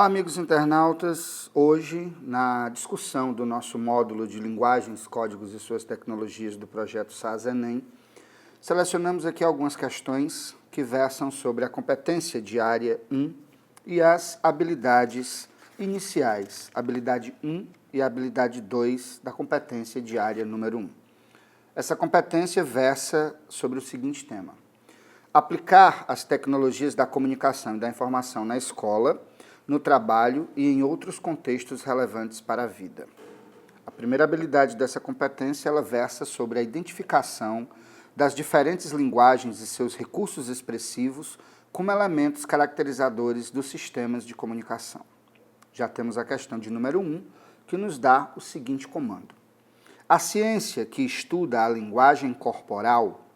amigos internautas. Hoje, na discussão do nosso módulo de linguagens, códigos e suas tecnologias do projeto SAS-ENEM, selecionamos aqui algumas questões que versam sobre a competência de área 1 e as habilidades iniciais, habilidade 1 e habilidade 2 da competência de área número 1. Essa competência versa sobre o seguinte tema: aplicar as tecnologias da comunicação e da informação na escola, no trabalho e em outros contextos relevantes para a vida. A primeira habilidade dessa competência, ela versa sobre a identificação das diferentes linguagens e seus recursos expressivos como elementos caracterizadores dos sistemas de comunicação. Já temos a questão de número 1, que nos dá o seguinte comando: a ciência que estuda a linguagem corporal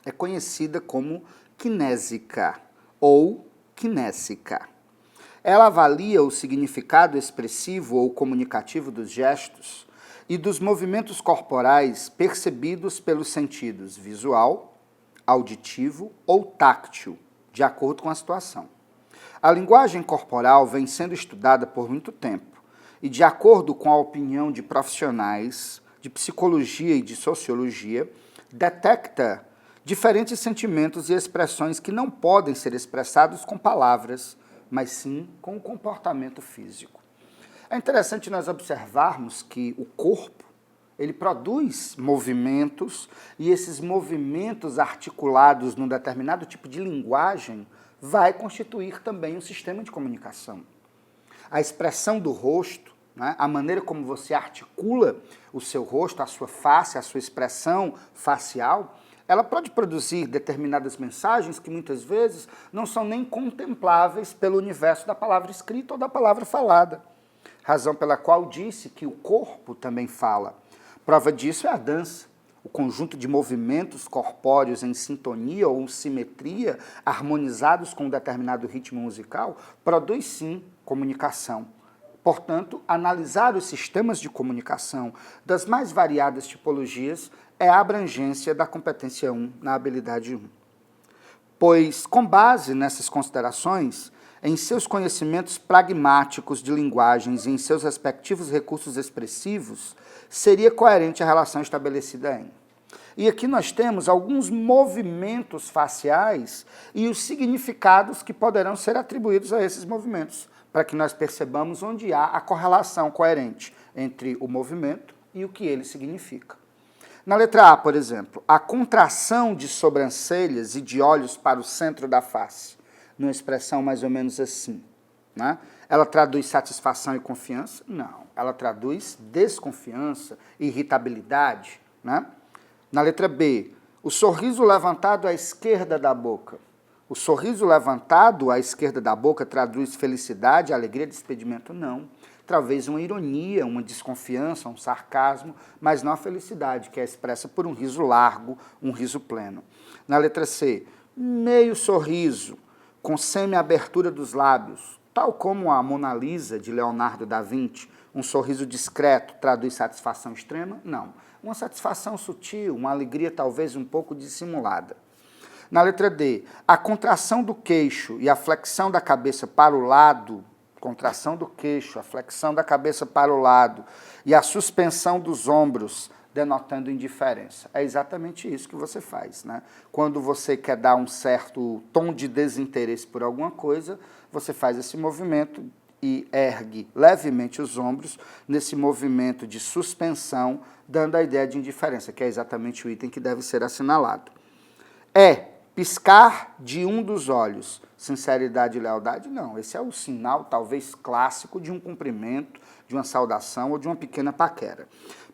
é conhecida como kinésica ou kinésica. Ela avalia o significado expressivo ou comunicativo dos gestos e dos movimentos corporais percebidos pelos sentidos visual, auditivo ou táctil, de acordo com a situação. A linguagem corporal vem sendo estudada por muito tempo e, de acordo com a opinião de profissionais de psicologia e de sociologia, detecta diferentes sentimentos e expressões que não podem ser expressados com palavras, mas sim com o comportamento físico. É interessante nós observarmos que o corpo, ele produz movimentos, e esses movimentos articulados num determinado tipo de linguagem vai constituir também um sistema de comunicação. A expressão do rosto, né, a maneira como você articula o seu rosto, a sua face, a sua expressão facial, ela pode produzir determinadas mensagens que muitas vezes não são nem contempláveis pelo universo da palavra escrita ou da palavra falada. Razão pela qual disse que o corpo também fala. Prova disso é a dança. O conjunto de movimentos corpóreos em sintonia ou simetria, harmonizados com um determinado ritmo musical, produz sim comunicação. Portanto, analisar os sistemas de comunicação das mais variadas tipologias é a abrangência da competência 1 na habilidade 1. Pois, com base nessas considerações, em seus conhecimentos pragmáticos de linguagens e em seus respectivos recursos expressivos, seria coerente a relação estabelecida em. E aqui nós temos alguns movimentos faciais e os significados que poderão ser atribuídos a esses movimentos, para que nós percebamos onde há a correlação coerente entre o movimento e o que ele significa. Na letra A, por exemplo, a contração de sobrancelhas e de olhos para o centro da face, numa expressão mais ou menos assim, né? Ela traduz satisfação e confiança? Não. Ela traduz desconfiança, irritabilidade, né? Na letra B, o sorriso levantado à esquerda da boca. O sorriso levantado à esquerda da boca traduz felicidade, alegria, despedimento? Não. Talvez uma ironia, uma desconfiança, um sarcasmo, mas não a felicidade, que é expressa por um riso largo, um riso pleno. Na letra C, meio sorriso, com semi-abertura dos lábios, tal como a Mona Lisa, de Leonardo da Vinci. Um sorriso discreto traduz satisfação extrema? Não. Uma satisfação sutil, uma alegria talvez um pouco dissimulada. Na letra D, a contração do queixo e a flexão da cabeça para o lado, contração do queixo, a flexão da cabeça para o lado e a suspensão dos ombros, denotando indiferença. É exatamente isso que você faz, né? Quando você quer dar um certo tom de desinteresse por alguma coisa, você faz esse movimento e ergue levemente os ombros nesse movimento de suspensão, dando a ideia de indiferença, que é exatamente o item que deve ser assinalado. Piscar de um dos olhos. Sinceridade e lealdade? Não. Esse é o sinal, talvez, clássico de um cumprimento, de uma saudação ou de uma pequena paquera.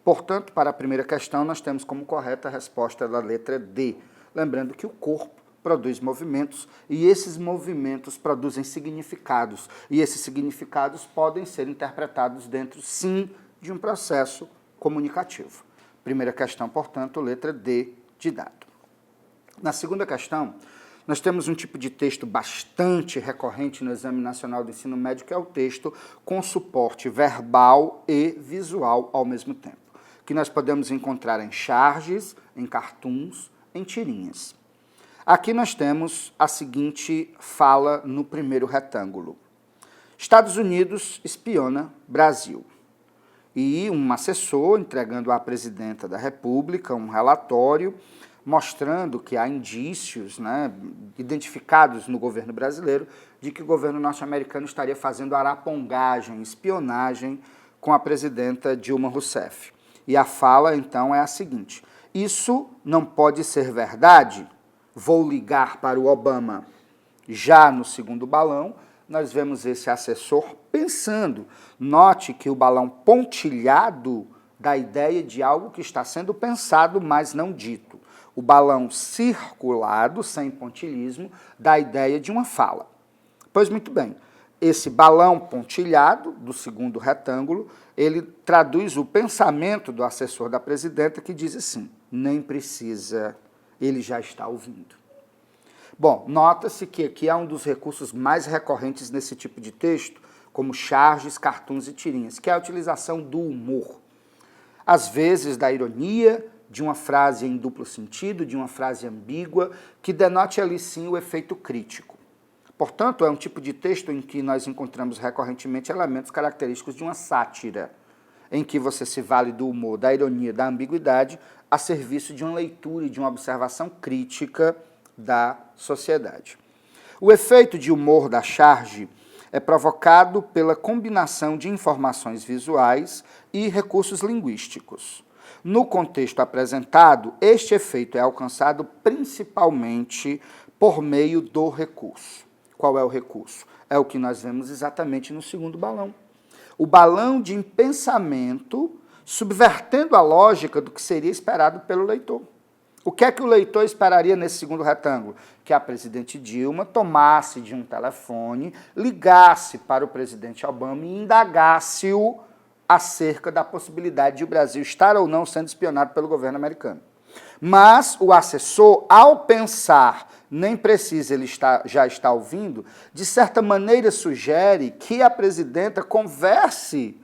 Portanto, para a primeira questão, nós temos como correta a resposta da letra D. Lembrando que o corpo produz movimentos e esses movimentos produzem significados. E esses significados podem ser interpretados dentro, sim, de um processo comunicativo. Primeira questão, portanto, letra D de dado. Na segunda questão, nós temos um tipo de texto bastante recorrente no Exame Nacional do Ensino Médio, que é o texto com suporte verbal e visual ao mesmo tempo, que nós podemos encontrar em charges, em cartoons, em tirinhas. Aqui nós temos a seguinte fala no primeiro retângulo. Estados Unidos espiona Brasil. E um assessor entregando à presidenta da República um relatório mostrando que há indícios, identificados no governo brasileiro de que o governo norte-americano estaria fazendo arapongagem, espionagem com a presidenta Dilma Rousseff. E a fala, então, é a seguinte: isso não pode ser verdade? Vou ligar para o Obama. Já no segundo balão, nós vemos esse assessor pensando. Note que o balão pontilhado dá a ideia de algo que está sendo pensado, mas não dito. O balão circulado, sem pontilhismo, dá a ideia de uma fala. Pois muito bem, esse balão pontilhado, do segundo retângulo, ele traduz o pensamento do assessor da presidenta, que diz assim: nem precisa, ele já está ouvindo. Bom, nota-se que aqui há um dos recursos mais recorrentes nesse tipo de texto, como charges, cartoons e tirinhas, que é a utilização do humor. Às vezes da ironia, de uma frase em duplo sentido, de uma frase ambígua, que denote ali sim o efeito crítico. Portanto, é um tipo de texto em que nós encontramos recorrentemente elementos característicos de uma sátira, em que você se vale do humor, da ironia, da ambiguidade, a serviço de uma leitura e de uma observação crítica da sociedade. O efeito de humor da charge é provocado pela combinação de informações visuais e recursos linguísticos. No contexto apresentado, este efeito é alcançado principalmente por meio do recurso. Qual é o recurso? É o que nós vemos exatamente no segundo balão. O balão de pensamento subvertendo a lógica do que seria esperado pelo leitor. O que é que o leitor esperaria nesse segundo retângulo? Que a presidente Dilma tomasse de um telefone, ligasse para o presidente Obama e indagasse-o acerca da possibilidade de o Brasil estar ou não sendo espionado pelo governo americano. Mas o assessor, ao pensar, nem precisa, ele já está ouvindo, de certa maneira sugere que a presidenta converse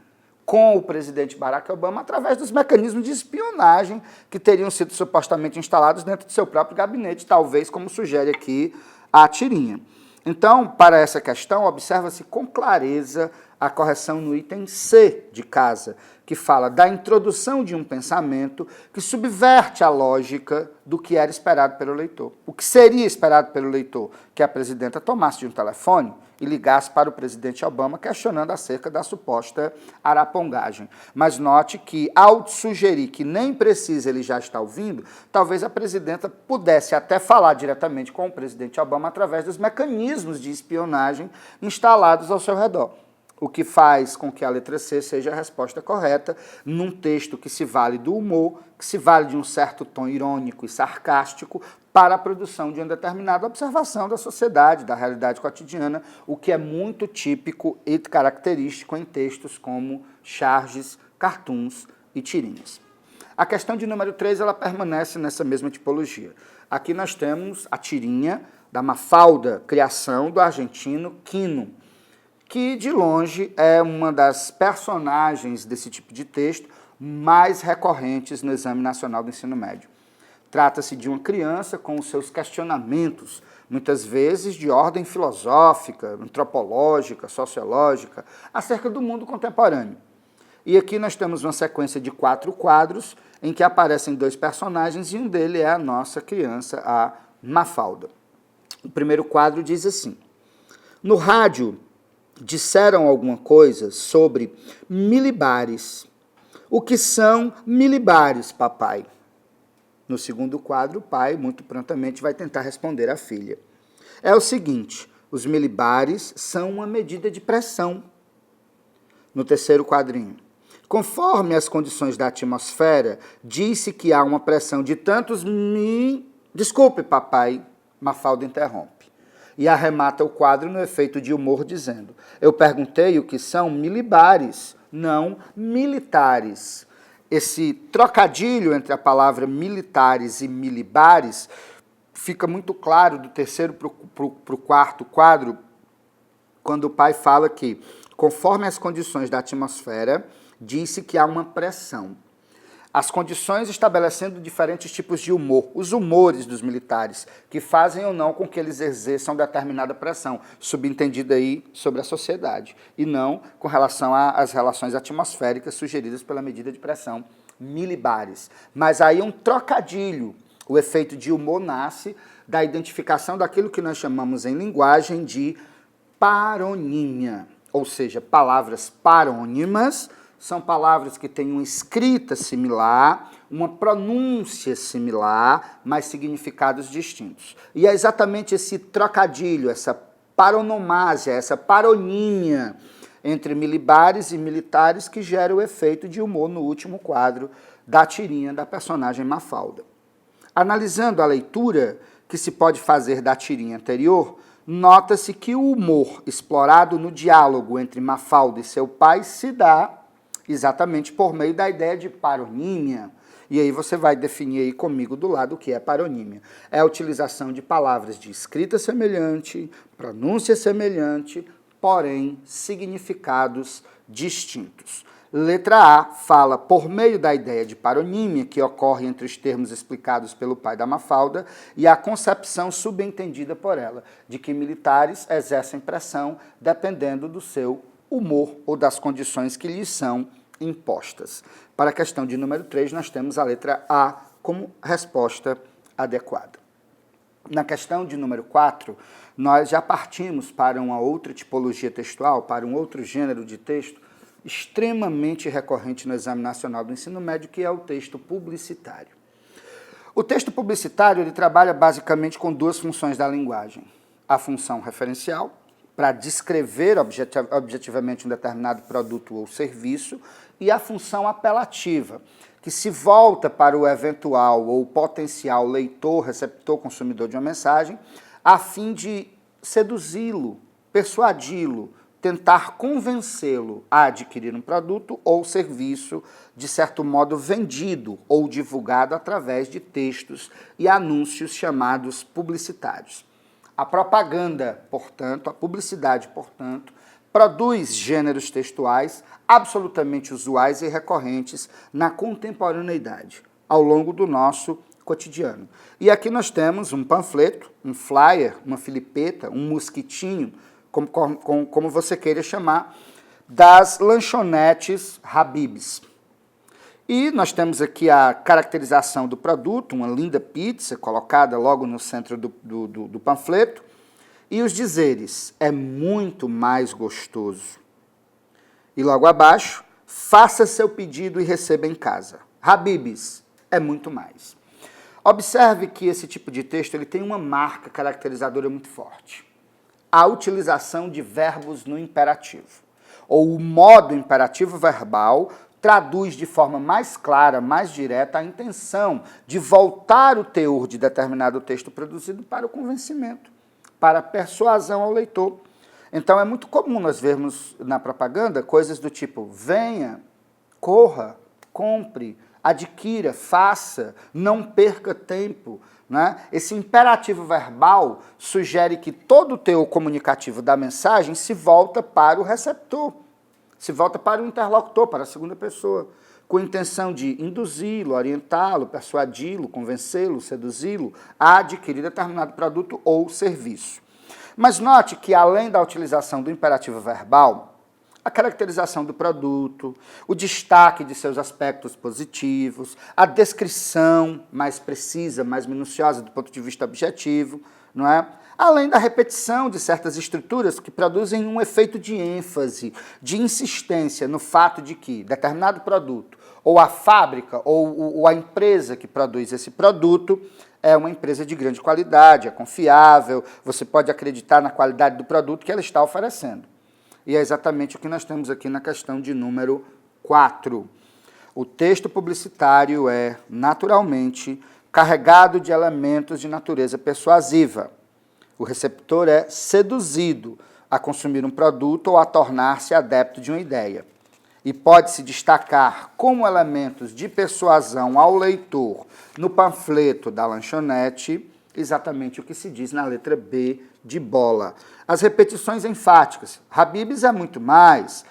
com o presidente Barack Obama através dos mecanismos de espionagem que teriam sido supostamente instalados dentro do seu próprio gabinete, talvez como sugere aqui a tirinha. Então, para essa questão, observa-se com clareza a correção no item C de casa, que fala da introdução de um pensamento que subverte a lógica do que era esperado pelo leitor. O que seria esperado pelo leitor? Que a presidenta tomasse de um telefone e ligasse para o presidente Obama questionando acerca da suposta arapongagem. Mas note que, ao sugerir que nem precisa, ele já está ouvindo, talvez a presidenta pudesse até falar diretamente com o presidente Obama através dos mecanismos de espionagem instalados ao seu redor. O que faz com que a letra C seja a resposta correta num texto que se vale do humor, que se vale de um certo tom irônico e sarcástico para a produção de uma determinada observação da sociedade, da realidade cotidiana, o que é muito típico e característico em textos como charges, cartoons e tirinhas. A questão de número 3, ela permanece nessa mesma tipologia. Aqui nós temos a tirinha da Mafalda, criação do argentino Quino, que de longe é uma das personagens desse tipo de texto mais recorrentes no Exame Nacional do Ensino Médio. Trata-se de uma criança com os seus questionamentos, muitas vezes de ordem filosófica, antropológica, sociológica, acerca do mundo contemporâneo. E aqui nós temos uma sequência de 4 quadros em que aparecem 2 personagens e um deles é a nossa criança, a Mafalda. O primeiro quadro diz assim: no rádio disseram alguma coisa sobre milibares. O que são milibares, papai? No segundo quadro, o pai, muito prontamente, vai tentar responder à filha. É o seguinte: os milibares são uma medida de pressão. No terceiro quadrinho, conforme as condições da atmosfera, disse que há uma pressão de tantos Desculpe, papai, Mafalda interrompe. E arremata o quadro no efeito de humor, dizendo: eu perguntei o que são milibares, não militares. Esse trocadilho entre a palavra militares e milibares fica muito claro do terceiro para o quarto quadro, quando o pai fala que, conforme as condições da atmosfera, disse que há uma pressão. as condições estabelecendo diferentes tipos de humor, os humores dos militares, que fazem ou não com que eles exerçam determinada pressão, subentendida aí sobre a sociedade, e não com relação às relações atmosféricas sugeridas pela medida de pressão milibares. Mas aí um trocadilho, o efeito de humor nasce da identificação daquilo que nós chamamos em linguagem de paronímia, ou seja, palavras parônimas são palavras que têm uma escrita similar, uma pronúncia similar, mas significados distintos. E é exatamente esse trocadilho, essa paronomásia, essa paronímia entre milibares e militares que gera o efeito de humor no último quadro da tirinha da personagem Mafalda. Analisando a leitura que se pode fazer da tirinha anterior, nota-se que o humor explorado no diálogo entre Mafalda e seu pai se dá exatamente por meio da ideia de paronímia. E aí você vai definir aí comigo do lado o que é paronímia. É a utilização de palavras de escrita semelhante, pronúncia semelhante, porém significados distintos. Letra A fala por meio da ideia de paronímia, que ocorre entre os termos explicados pelo pai da Mafalda, e a concepção subentendida por ela, de que militares exercem pressão dependendo do seu humor ou das condições que lhes são impostas. Para a questão de número 3, nós temos a letra A como resposta adequada. Na questão de número 4, nós já partimos para uma outra tipologia textual, para um outro gênero de texto, extremamente recorrente no Exame Nacional do Ensino Médio, que é o texto publicitário. O texto publicitário ele trabalha basicamente com duas funções da linguagem. A função referencial, para descrever objetivamente um determinado produto ou serviço, e a função apelativa, que se volta para o eventual ou potencial leitor, receptor, consumidor de uma mensagem, a fim de seduzi-lo, persuadi-lo, tentar convencê-lo a adquirir um produto ou serviço, de certo modo vendido ou divulgado através de textos e anúncios chamados publicitários. A propaganda, portanto, a publicidade, portanto, produz gêneros textuais absolutamente usuais e recorrentes na contemporaneidade, ao longo do nosso cotidiano. E aqui nós temos um panfleto, um flyer, uma filipeta, um mosquitinho, como você queira chamar, das lanchonetes Habib's. E nós temos aqui a caracterização do produto, uma linda pizza colocada logo no centro do panfleto, e os dizeres, é muito mais gostoso. E logo abaixo, faça seu pedido e receba em casa. Habib's, é muito mais. Observe que esse tipo de texto ele tem uma marca caracterizadora muito forte. A utilização de verbos no imperativo, ou o modo imperativo verbal, traduz de forma mais clara, mais direta, a intenção de voltar o teor de determinado texto produzido para o convencimento, para a persuasão ao leitor. Então é muito comum nós vermos na propaganda coisas do tipo venha, corra, compre, adquira, faça, não perca tempo. Né? Esse imperativo verbal sugere que todo o teor comunicativo da mensagem se volta para o receptor, se volta para o interlocutor, para a segunda pessoa, com a intenção de induzi-lo, orientá-lo, persuadi-lo, convencê-lo, seduzi-lo a adquirir determinado produto ou serviço. Mas note que, além da utilização do imperativo verbal, a caracterização do produto, o destaque de seus aspectos positivos, a descrição mais precisa, mais minuciosa do ponto de vista objetivo, não é? Além da repetição de certas estruturas que produzem um efeito de ênfase, de insistência no fato de que determinado produto, ou a fábrica, ou a empresa que produz esse produto, é uma empresa de grande qualidade, é confiável, você pode acreditar na qualidade do produto que ela está oferecendo. E é exatamente o que nós temos aqui na questão de número 4. O texto publicitário é, naturalmente, carregado de elementos de natureza persuasiva. O receptor é seduzido a consumir um produto ou a tornar-se adepto de uma ideia. E pode-se destacar como elementos de persuasão ao leitor no panfleto da lanchonete exatamente o que se diz na letra B de bola. As repetições enfáticas. Habib's é muito mais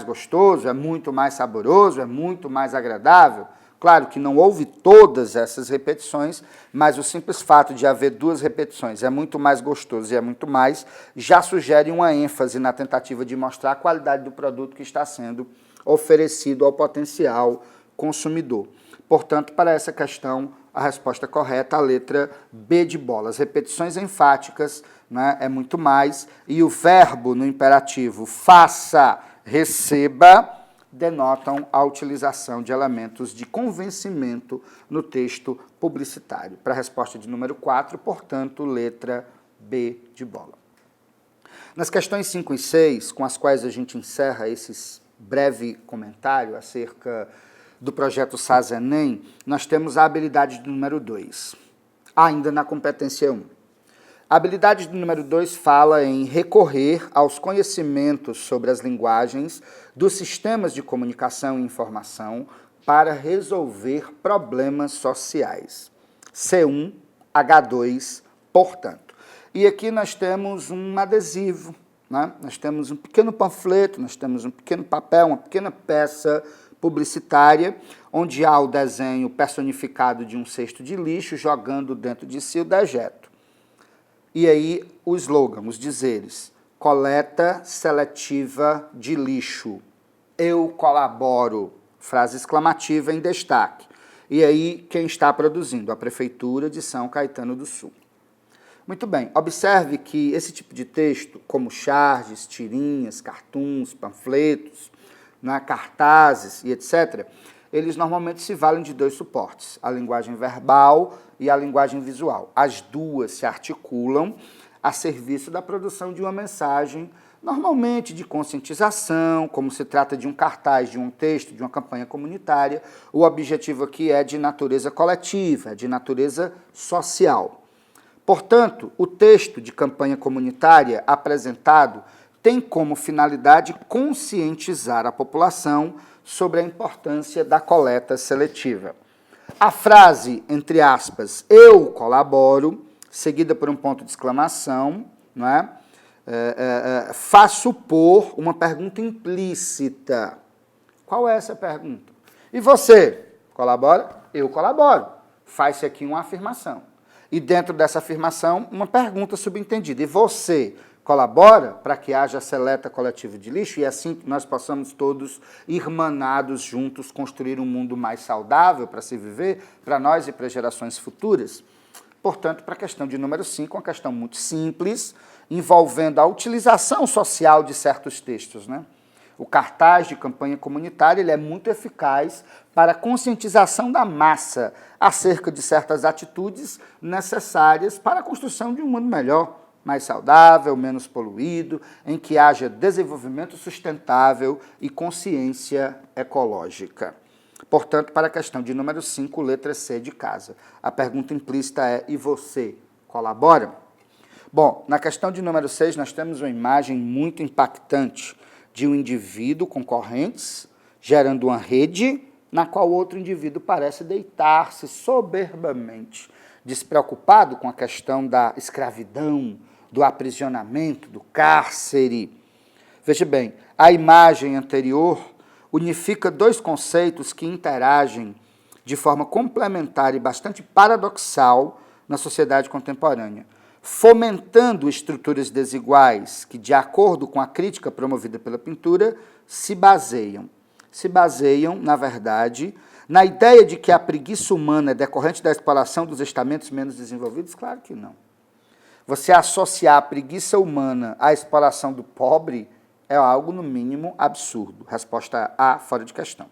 gostoso, é muito mais saboroso, é muito mais agradável. Claro que não houve todas essas repetições, mas o simples fato de haver 2 repetições é muito mais gostoso e é muito mais, já sugere uma ênfase na tentativa de mostrar a qualidade do produto que está sendo oferecido ao potencial consumidor. Portanto, para essa questão, a resposta correta, a letra B de bola. As repetições enfáticas, né, é muito mais, e o verbo no imperativo faça, receba, denotam a utilização de elementos de convencimento no texto publicitário. Para a resposta de número 4, portanto, letra B de bola. Nas questões 5 e 6, com as quais a gente encerra esse breve comentário acerca do projeto SAS-ENEM, nós temos a habilidade do número 2, ainda na competência 1. A habilidade do número 2 fala em recorrer aos conhecimentos sobre as linguagens dos sistemas de comunicação e informação para resolver problemas sociais. C1, H2, portanto. E aqui nós temos um adesivo, né? Nós temos um pequeno panfleto, nós temos um pequeno papel, uma pequena peça publicitária, onde há o desenho personificado de um cesto de lixo jogando dentro de si o dejeto. E aí o slogan, os dizeres: coleta seletiva de lixo, eu colaboro, frase exclamativa em destaque. E aí quem está produzindo? A Prefeitura de São Caetano do Sul. Muito bem, observe que esse tipo de texto, como charges, tirinhas, cartoons, panfletos, né, cartazes e etc., eles normalmente se valem de 2 suportes, a linguagem verbal e a linguagem visual. As duas se articulam a serviço da produção de uma mensagem, normalmente de conscientização, como se trata de um cartaz, de um texto, de uma campanha comunitária. O objetivo aqui é de natureza coletiva, é de natureza social. Portanto, o texto de campanha comunitária apresentado tem como finalidade conscientizar a população sobre a importância da coleta seletiva. A frase, entre aspas, eu colaboro, seguida por um ponto de exclamação, não é? Faz supor uma pergunta implícita. Qual é essa pergunta? E você colabora? Eu colaboro. Faz-se aqui uma afirmação. E dentro dessa afirmação, uma pergunta subentendida. E você colabora para que haja seleta coletiva de lixo e assim que nós possamos todos, irmanados juntos, construir um mundo mais saudável para se viver, para nós e para gerações futuras? Portanto, para a questão de número 5, uma questão muito simples, envolvendo a utilização social de certos textos, né? O cartaz de campanha comunitária ele é muito eficaz para a conscientização da massa acerca de certas atitudes necessárias para a construção de um mundo melhor, mais saudável, menos poluído, em que haja desenvolvimento sustentável e consciência ecológica. Portanto, para a questão de número 5, letra C de casa. A pergunta implícita é: e você colabora? Bom, na questão de número 6, nós temos uma imagem muito impactante de um indivíduo com correntes, gerando uma rede, na qual outro indivíduo parece deitar-se soberbamente, despreocupado com a questão da escravidão, do aprisionamento, do cárcere. Veja bem, a imagem anterior unifica 2 conceitos que interagem de forma complementar e bastante paradoxal na sociedade contemporânea, fomentando estruturas desiguais que, de acordo com a crítica promovida pela pintura, se baseiam, na verdade, na ideia de que a preguiça humana é decorrente da exploração dos estamentos menos desenvolvidos? Claro que não. Você associar a preguiça humana à exploração do pobre é algo, no mínimo, absurdo. Resposta A, fora de questão.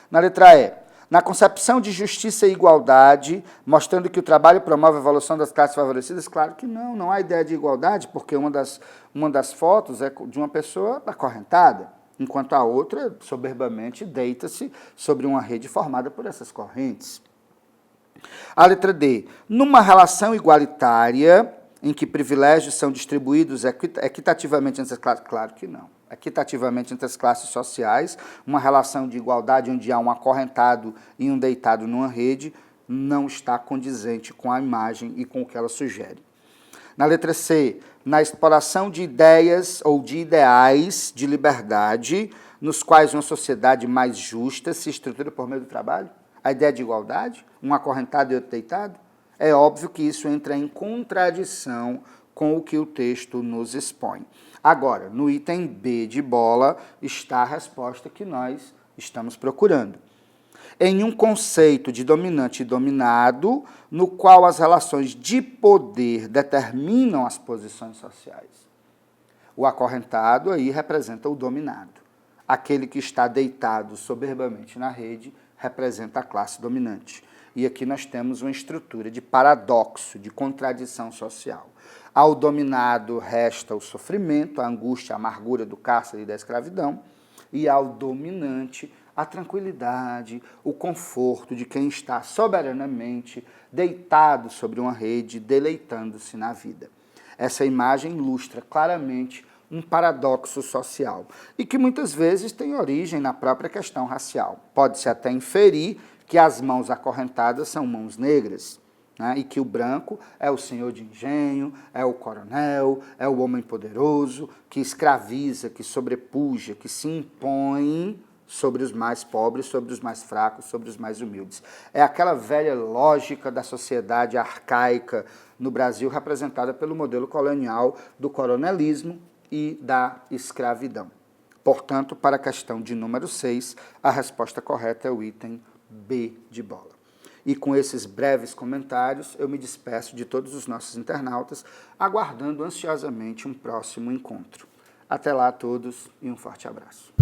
Na letra E, na concepção de justiça e igualdade, mostrando que o trabalho promove a evolução das classes favorecidas? Claro que não, não há ideia de igualdade, porque uma das fotos é de uma pessoa acorrentada, enquanto a outra, soberbamente, deita-se sobre uma rede formada por essas correntes. A letra D, numa relação igualitária, em que privilégios são distribuídos equitativamente entre as classes? Claro que não. Equitativamente entre as classes sociais, uma relação de igualdade onde há um acorrentado e um deitado numa rede, não está condizente com a imagem e com o que ela sugere. Na letra C, na exploração de ideias ou de ideais de liberdade, nos quais uma sociedade mais justa se estrutura por meio do trabalho? A ideia de igualdade? Um acorrentado e outro deitado? É óbvio que isso entra em contradição com o que o texto nos expõe. Agora, no item B de bola está a resposta que nós estamos procurando. Em um conceito de dominante e dominado, no qual as relações de poder determinam as posições sociais. O acorrentado aí representa o dominado. Aquele que está deitado soberbamente na rede representa a classe dominante. E aqui nós temos uma estrutura de paradoxo, de contradição social. Ao dominado resta o sofrimento, a angústia, a amargura do cárcere e da escravidão, e ao dominante a tranquilidade, o conforto de quem está soberanamente deitado sobre uma rede, deleitando-se na vida. Essa imagem ilustra claramente um paradoxo social e que muitas vezes tem origem na própria questão racial. Pode-se até inferir que as mãos acorrentadas são mãos negras, né? E que o branco é o senhor de engenho, é o coronel, é o homem poderoso, que escraviza, que sobrepuja, que se impõe sobre os mais pobres, sobre os mais fracos, sobre os mais humildes. É aquela velha lógica da sociedade arcaica no Brasil, representada pelo modelo colonial do coronelismo e da escravidão. Portanto, para a questão de número 6, a resposta correta é o item B de bola. E com esses breves comentários, eu me despeço de todos os nossos internautas, aguardando ansiosamente um próximo encontro. Até lá a todos e um forte abraço.